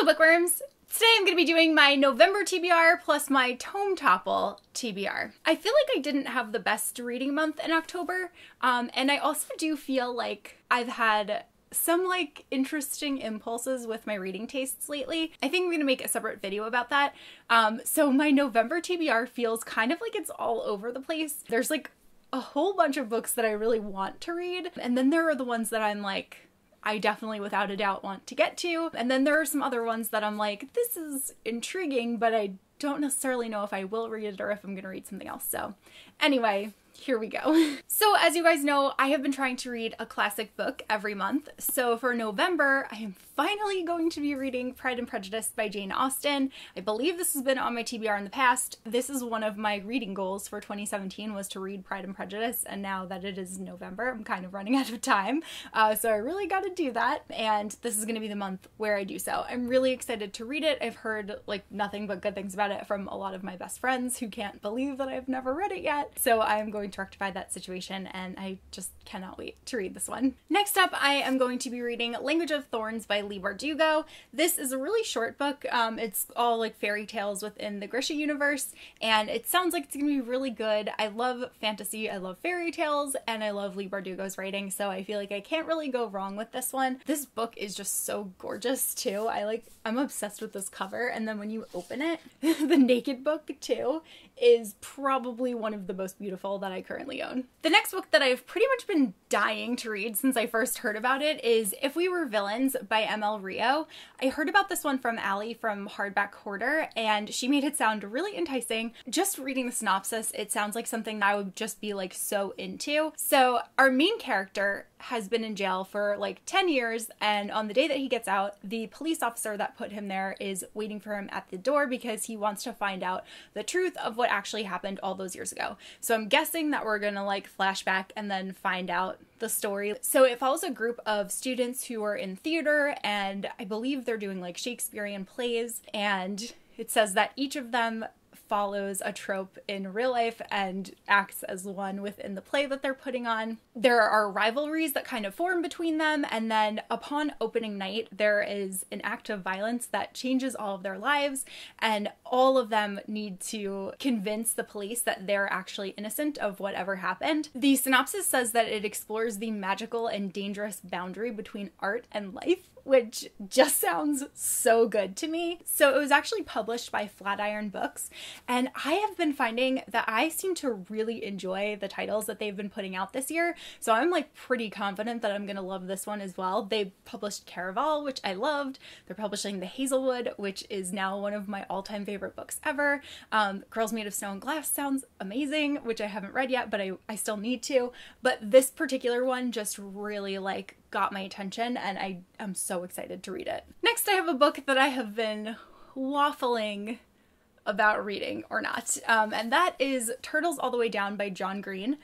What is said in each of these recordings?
Hello bookworms! Today I'm going to be doing my November TBR plus my Tomeopolis TBR. I feel like I didn't have the best reading month in October, and I also do feel like I've had some interesting impulses with my reading tastes lately. I think I'm going to make a separate video about that. So my November TBR feels kind of like it's all over the place. There's a whole bunch of books that I really want to read, and then there are the ones that I'm I definitely without a doubt want to get to. And then there are some other ones that I'm this is intriguing, but I don't necessarily know if I will read it or if I'm gonna read something else. So anyway, here we go. So as you guys know, I have been trying to read a classic book every month. So for November, I am finally going to be reading Pride and Prejudice by Jane Austen. I believe this has been on my TBR in the past. This is one of my reading goals for 2017 was to read Pride and Prejudice, and now that it is November, I'm kind of running out of time. So I really got to do that, and this is going to be the month where I do so. I'm really excited to read it. I've heard nothing but good things about it from a lot of my best friends who can't believe that I've never read it yet. So I am going to rectify that situation, and I just cannot wait to read this one. Next up, I am going to be reading Language of Thorns by Leigh Bardugo. This is a really short book. It's all fairy tales within the Grisha universe, and it sounds like it's gonna be really good. I love fantasy, I love fairy tales, and I love Leigh Bardugo's writing, so I feel like I can't really go wrong with this one. This book is just so gorgeous too. I'm obsessed with this cover, and then when you open it, the naked book too is probably one of the most beautiful that I currently own. The next book that I've pretty much been dying to read since I first heard about it is If We Were Villains by M.L. Rio. I heard about this one from Allie from Hardback Hoarder, and she made it sound really enticing. Just reading the synopsis, it sounds like something that I would just be so into. So our main character has been in jail for 10 years, and on the day that he gets out, the police officer that put him there is waiting for him at the door because he wants to find out the truth of what actually happened all those years ago. So I'm guessing that we're gonna flashback and then find out the story. So it follows a group of students who are in theater, and I believe they're doing Shakespearean plays, and it says that each of them follows a trope in real life and acts as one within the play that they're putting on. There are rivalries that kind of form between them, and then upon opening night there is an act of violence that changes all of their lives, and all of them need to convince the police that they're actually innocent of whatever happened. The synopsis says that it explores the magical and dangerous boundary between art and life, which just sounds so good to me. So it was actually published by Flatiron Books, and I have been finding that I seem to really enjoy the titles that they've been putting out this year, so I'm pretty confident that I'm gonna love this one as well. They published Caraval, which I loved. They're publishing The Hazelwood, which is now one of my all-time favorite books ever. Girls Made of Snow and Glass sounds amazing, which I haven't read yet, but I still need to. But this particular one just really got my attention, and I am so excited to read it. Next, I have a book that I have been waffling about reading or not, and that is Turtles All the Way Down by John Green.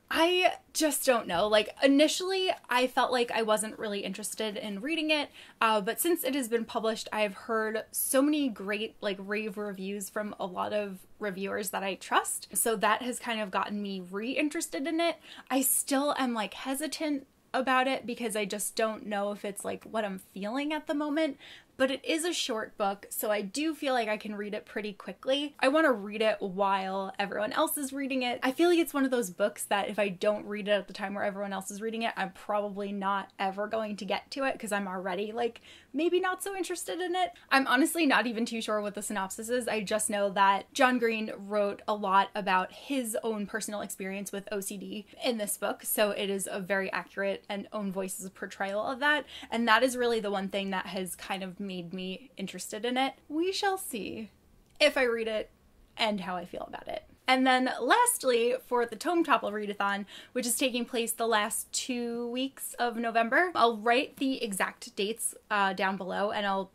I just don't know. Initially, I felt I wasn't really interested in reading it, but since it has been published, I've heard so many great, rave reviews from a lot of reviewers that I trust, so that has kind of gotten me re-interested in it. I still am, hesitant about it because I just don't know if it's what I'm feeling at the moment, but it is a short book, so I do feel I can read it pretty quickly. I want to read it while everyone else is reading it. I feel it's one of those books that if I don't read it at the time where everyone else is reading it, I'm probably not ever going to get to it because I'm already maybe not so interested in it. I'm honestly not even too sure what the synopsis is. I just know that John Green wrote a lot about his own personal experience with OCD in this book, so it is a very accurate and own voice's portrayal of that, and that is really the one thing that has kind of made me interested in it. We shall see if I read it and how I feel about it. And then lastly, for the Tomeopolis readathon, which is taking place the last 2 weeks of November, I'll write the exact dates down below, and I'll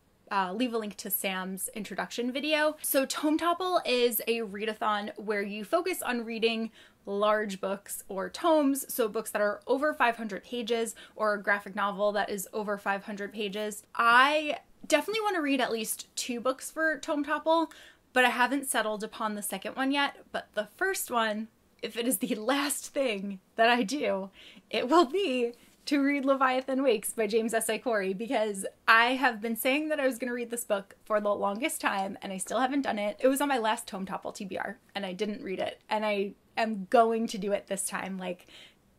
leave a link to Sam's introduction video. So Tomeopolis is a readathon where you focus on reading large books or tomes, so books that are over 500 pages or a graphic novel that is over 500 pages. I definitely want to read at least 2 books for Tomeopolis, but I haven't settled upon the second one yet. But the first one, if it is the last thing that I do, it will be to read Leviathan Wakes by James S. A. Corey, because I have been saying that I was going to read this book for the longest time, and I still haven't done it. It was on my last Tomeopolis TBR, and I didn't read it, and I am going to do it this time. Like,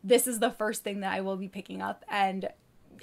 this is the first thing that I will be picking up, and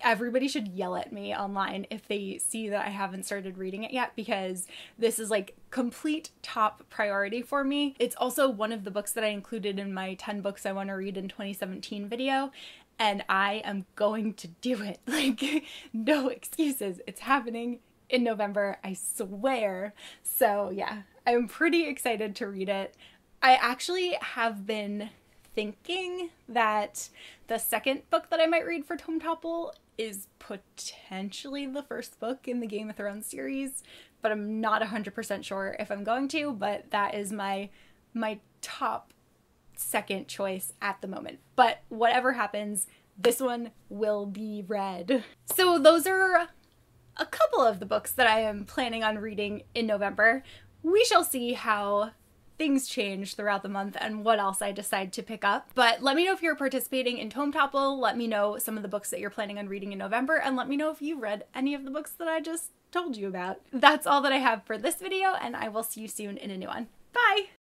everybody should yell at me online if they see that I haven't started reading it yet, because this is like complete top priority for me. It's also one of the books that I included in my 10 books I want to read in 2017 video, and I am going to do it. Like, no excuses. It's happening in November, I swear. So yeah, I'm pretty excited to read it. I actually have been thinking that the second book that I might read for Tomeopolis is potentially the first book in the Game of Thrones series, but I'm not 100% sure if I'm going to, but that is my top second choice at the moment. But whatever happens, this one will be read. So those are a couple of the books that I am planning on reading in November. We shall see how things change throughout the month and what else I decide to pick up. But let me know if you're participating in Tomeopolis. Let me know some of the books that you're planning on reading in November, and let me know if you read any of the books that I just told you about. That's all that I have for this video, and I will see you soon in a new one. Bye!